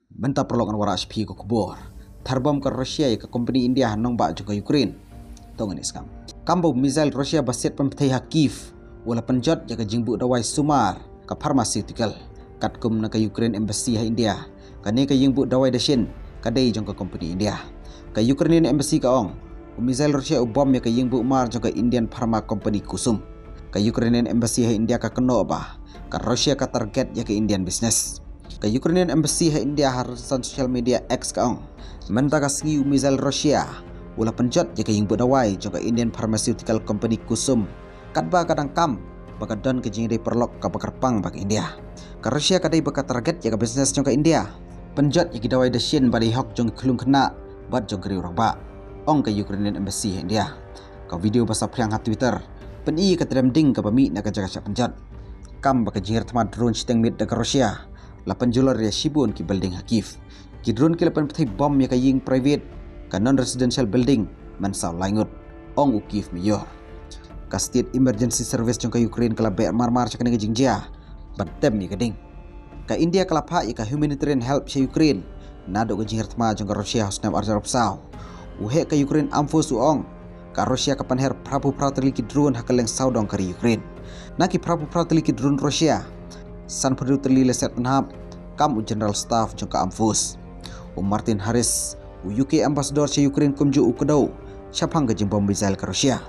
Benta perlokan waras pi ko kubor. Tharbom ke Rusia ke company India nong ba juga Ukraine. Tong ini skam. Kambo missile Rusia baset pempetai Kiev. Wala penjot jaga jingbu dawai sumar ke pharmaceutical. Katkum na ke Ukraine embassy ha India. Kane ke jingbu dawai dashin kadai jong ke company India. Ke Ukrainian embassy ka ong. Missile Rusia bom ya ke jingbu mar jong ke Indian pharma company Kusum. Ke Ukrainian embassy ha India ka keno ba. Ke Rusia ka target ya ke Indian business. Ke Ukrainian embassy ha India harus social media X ka ong. Menta ka segi missile Rusia. Wala penjot ya ke jingbu dawai jong ke Indian pharmaceutical company Kusum. Katba kadang kam baka don ke jingde perlok ka bakar pang bak India. Ke Rusia kadai baka target ya ke business jong ke India. Penjot ya ke dawai dashin bari hok jong kelung kena bat jong keri orang ba. Ong ke Ukrainian embassy ha India. Ka video basa priang ha Twitter. Peni ka trending ka pami na ka jaga sya penjot. Kam baka jingir tama drone siteng mit ke Rusia. Lapan jular ya shibun ki building ha Kiev. Ki drone ki lapan petai bom ya ka ying private ka non-residential building mansau langut. Ong u Kiev mayor. Ka state emergency service jong ka Ukraine kala ber marmar cakane ka jingjia. Bantem ya kading. Ka India kala pha ya ka humanitarian help sa Ukraine. Nado ka jingir tama jong ka Rusia hosnam arjarap sao. Uhe ka Ukraine amfos ong. Ka Rusia ka panher prabu prateli ki drone hakaleng saudong ka Ukraine. Naki prabu prateli ki drone Rusia. San Pedro terli leset penhap kam u general staff jong ka amfos. Martin Harris u UK ambassador sa Ukraine kumju u kedau syapang ka jimbom missile ka Rusia.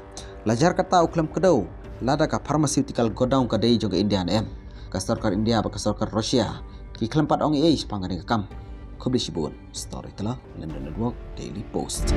Lajar kata uklam kedau lada ka pharmaceutical godown ka dei jong ka India em. Ka sarkar India ba ka sarkar Rusia ki klempat ong ei sepangani ka kam. Kubli shibun story telah London Network Daily Post.